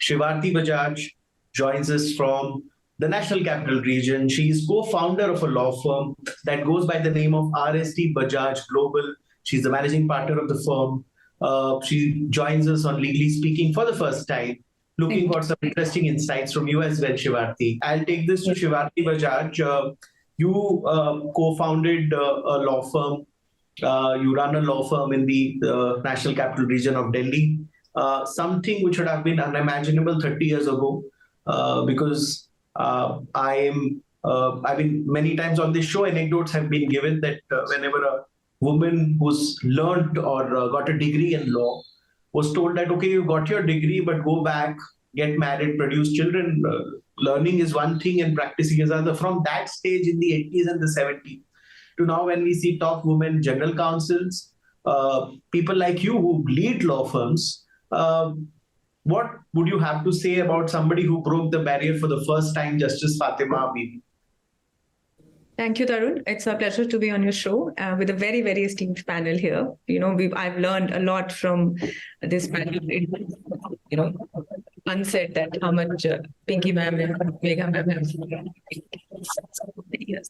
Shivaarti Bajaj joins us from the National Capital Region. She is co-founder of a law firm that goes by the name of RST Bajaj Global. She's the managing partner of the firm. She joins us on Legally Speaking for the first time, looking for some interesting insights from you as well, Shivaarti. I'll take this to Shivaarti Bajaj. You co-founded a law firm. You run a law firm in the National Capital Region of Delhi. Something which would have been unimaginable 30 years ago, because I mean, many times on this show, anecdotes have been given that whenever a woman who's learned or got a degree in law was told that, okay, you got your degree, but go back, get married, produce children. Learning is one thing and practicing is another. From that stage in the 80s and the 70s to now, when we see top women general counsels, people like you who lead law firms, what would you have to say about somebody who broke the barrier for the first time, Justice Fatima Beevi? Thank you, Tarun. It's a pleasure to be on your show with a very, very esteemed panel here. I've learned a lot from this panel. Unsaid that how much Pinky ma'am and Megha ma'am have. Yes.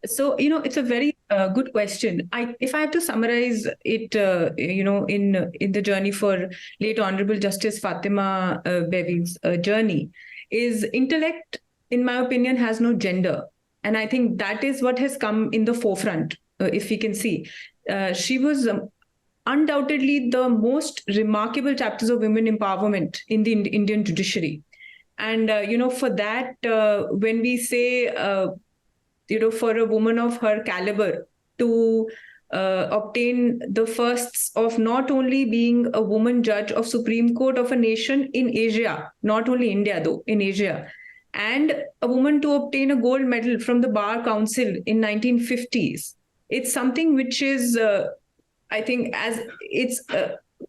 So, it's a very good question. If I have to summarize it, in the journey for late Honorable Justice Fatima Beevi's journey, is intellect, in my opinion, has no gender. And I think that is what has come in the forefront, if we can see. She was undoubtedly the most remarkable chapters of women empowerment in the Indian judiciary. And, for that, when we say, for a woman of her caliber to obtain the firsts of not only being a woman judge of Supreme Court of a nation in Asia, not only India though, in Asia, and a woman to obtain a gold medal from the Bar Council in 1950s. It's something which is, I think, as it's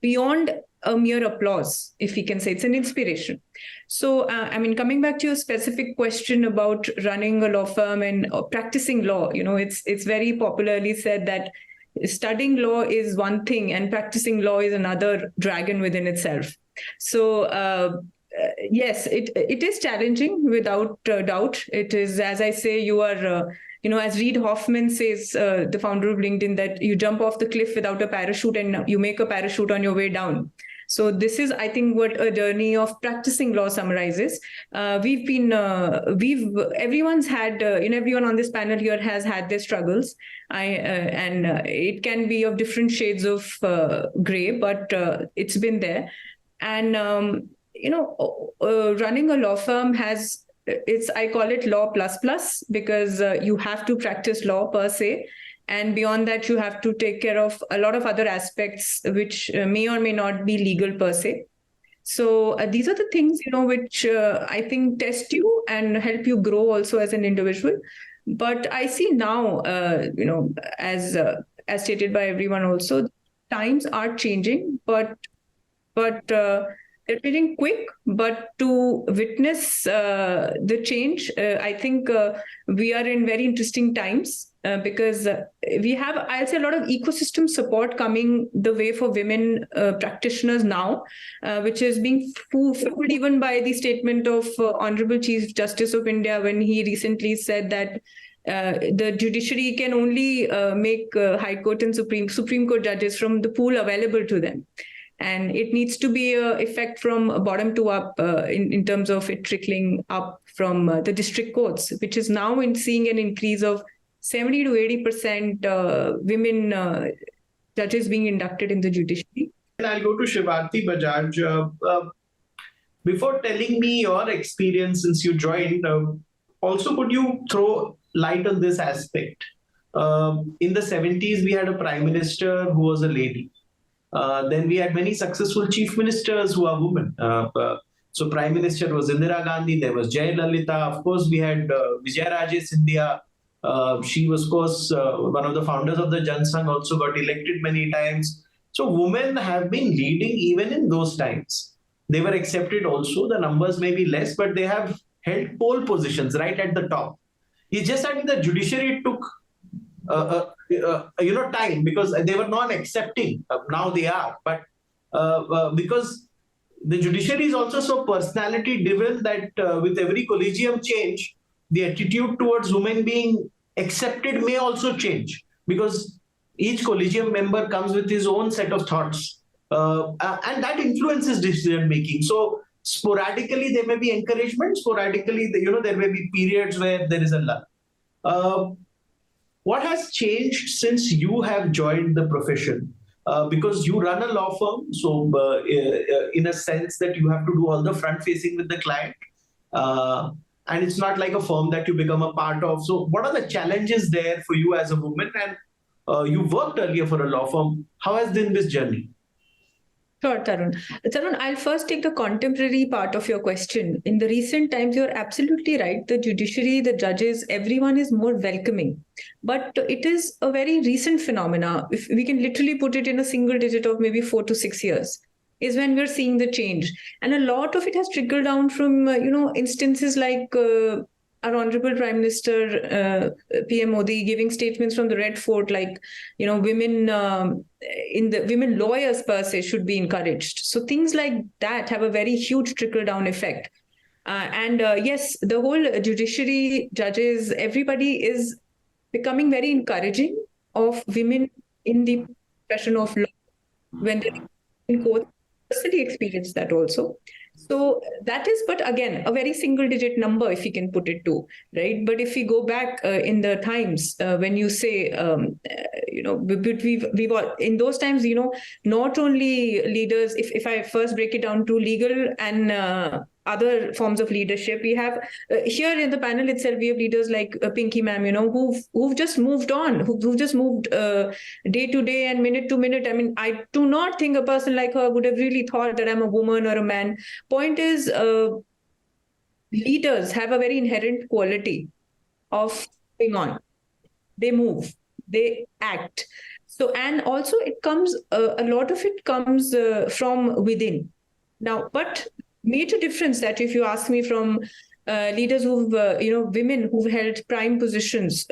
beyond a mere applause, if we can say. It's an inspiration. So, coming back to your specific question about running a law firm and practicing law, it's very popularly said that studying law is one thing and practicing law is another dragon within itself. So, yes, it is challenging without doubt. It is, as I say, you are, as Reid Hoffman says, the founder of LinkedIn, that you jump off the cliff without a parachute and you make a parachute on your way down. So this is, I think, what a journey of practicing law summarizes. Everyone's had, everyone on this panel here has had their struggles. And it can be of different shades of gray, but it's been there. And, running a law firm I call it law plus plus, because you have to practice law per se. And beyond that, you have to take care of a lot of other aspects which may or may not be legal per se. So these are the things, which I think test you and help you grow also as an individual. But I see now, as stated by everyone also, times are changing, but they're changing quick. But to witness the change, I think we are in very interesting times. Because we have, I'll say, a lot of ecosystem support coming the way for women practitioners now, which is being fueled even by the statement of Honorable Chief Justice of India when he recently said that the judiciary can only make High Court and Supreme Court judges from the pool available to them. And it needs to be an effect from bottom to up in terms of it trickling up from the district courts, which is now seeing an increase of 70 to 80% women judges being inducted in the judiciary. And I'll go to Shivaarti Bajaj. Before telling me your experience since you joined, also could you throw light on this aspect? In the 70s, we had a prime minister who was a lady. Then we had many successful chief ministers who are women. So prime minister was Indira Gandhi, there was Jayalalitha. Of course, we had Vijayaraje Scindia. She was, of course, one of the founders of the Jan Sangh, also got elected many times. So women have been leading even in those times. They were accepted also. The numbers may be less, but they have held pole positions right at the top. It's just that the judiciary took time because they were non-accepting. Now they are. But because the judiciary is also so personality driven that with every collegium change, the attitude towards women being accepted may also change, because each collegium member comes with his own set of thoughts, and that influences decision making. So sporadically there may be encouragement, sporadically there may be periods where there is a lull. Uh, what has changed since you have joined the profession? Because you run a law firm, so in a sense that you have to do all the front facing with the client, uh, and it's not like a firm that you become a part of. So, what are the challenges there for you as a woman? And you worked earlier for a law firm. How has been this journey? Sure, Tarun. Tarun, I'll first take the contemporary part of your question. In the recent times, you're absolutely right. The judiciary, the judges, everyone is more welcoming. But it is a very recent phenomena. If we can literally put it in a single digit of maybe 4 to 6 years, is when we're seeing the change. And a lot of it has trickled down from, instances like our Honorable Prime Minister, PM Modi, giving statements from the Red Fort, like, women in the women lawyers per se should be encouraged. So things like that have a very huge trickle down effect. And yes, the whole judiciary, judges, everybody is becoming very encouraging of women in the profession of law when they're in court. Personally experience that also. So that is, but again, a very single digit number, if you can put it to, right? But if we go back in the times when you say, we've in those times, not only leaders, if I first break it down to legal and other forms of leadership, we have here in the panel itself, we have leaders like Pinky ma'am, who've just moved on, who've just moved day to day and minute to minute. I mean, I do not think a person like her would have really thought that I'm a woman or a man. Point is, leaders have a very inherent quality of going on. They move, they act. So, and also it comes, a lot of it comes from within. Now, but major difference that if you ask me from leaders who've, women who've held prime positions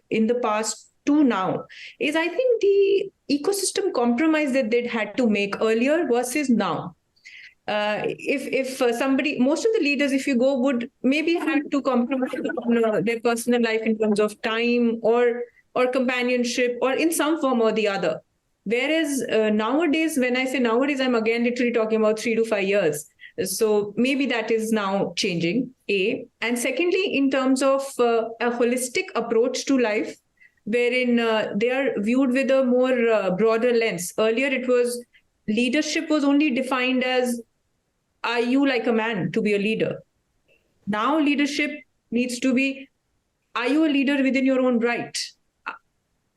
in the past to now, is I think the ecosystem compromise that they'd had to make earlier versus now. If somebody, most of the leaders, if you go, would maybe have to compromise on their personal life in terms of time or companionship or in some form or the other. Whereas nowadays, when I say nowadays, I'm again literally talking about 3 to 5 years. So maybe that is now changing, A. And secondly, in terms of a holistic approach to life, wherein they are viewed with a more broader lens. Earlier, it was leadership was only defined as, are you like a man to be a leader? Now leadership needs to be, are you a leader within your own right?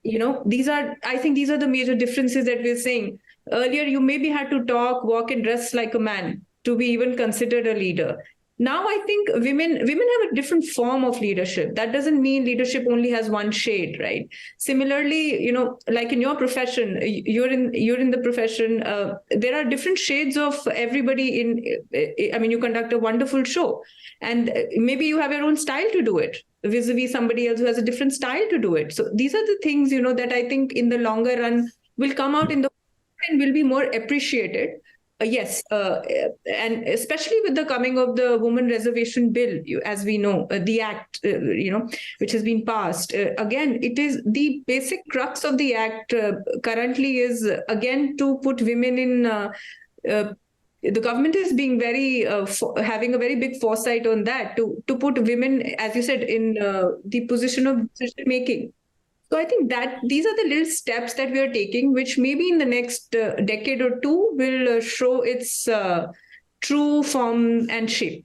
I think these are the major differences that we're saying. Earlier, you maybe had to talk, walk, and dress like a man to be even considered a leader. Now, I think women have a different form of leadership. That doesn't mean leadership only has one shade, right? Similarly, like in your profession, you're in the profession. There are different shades of everybody. You conduct a wonderful show, and maybe you have your own style to do it, vis-a-vis somebody else who has a different style to do it. So these are the things that I think in the longer run will come out in the and will be more appreciated. Yes, and especially with the coming of the Women Reservation Bill, as we know, the act, which has been passed. Again, it is the basic crux of the act currently is again to put women in. The government is being very having a very big foresight on that to put women, as you said, in the position of decision making. So I think that these are the little steps that we are taking, which maybe in the next decade or two will show its true form and shape.